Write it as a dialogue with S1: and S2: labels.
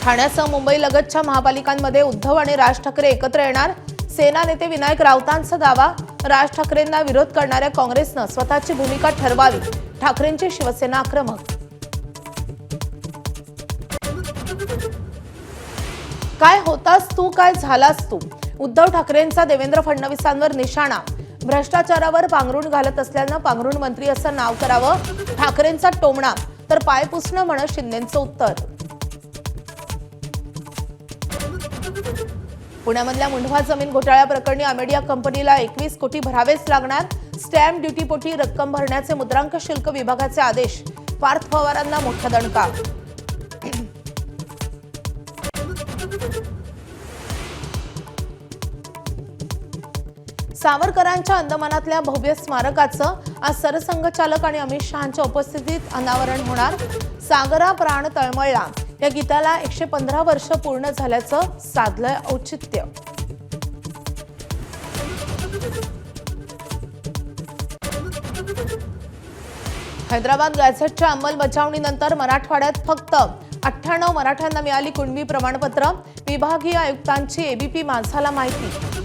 S1: ठाण्यासह मुंबई लगतच्या महापालिकांमध्ये उद्धव आणि राज ठाकरे एकत्र येणार। सेना नेते विनायक राऊतांचा दावा। राज ठाकरेंना विरोध करणाऱ्या काँग्रेसनं स्वतःची भूमिका ठरवावी। ठाकरेंची शिवसेना आक्रमक। काय होतास तू, काय झालास तू? उद्धव ठाकरेंचा देवेंद्र फडणवीसांवर निशाणा। भ्रष्टाचारावर पांघरुण घालत असल्यानं पांघरुण मंत्री असं नाव करावं। ठाकरेंचा टोमणा तर पाय पुसणं म्हणत शिंदेंचं उत्तर। पुण्यामधल्या मुंढवा जमीन घोटाळ्या प्रकरणी अमेडिया कंपनीला 21 कोटी भरावेच लागणार। स्टॅम्प ड्युटीपोटी रक्कम भरण्याचे मुद्रांक शुल्क विभागाचे आदेश। पार्थ पवारांना मोठा दणका। सावरकरांच्या अंदमानातल्या भव्य स्मारकाचं आज सरसंघचालक आणि अमित शहांच्या उपस्थितीत अनावरण होणार। सागरा प्राण तळमळला या गीताला 115 वर्ष पूर्ण झाल्याचं साधलंय औचित्य। हैदराबाद गॅझेटच्या अंमलबजावणीनंतर मराठवाड्यात फक्त 98 मराठ्यांना मिळाली कुणबी प्रमाणपत्र। विभागीय आयुक्तांची एबीपी माझाला माहिती।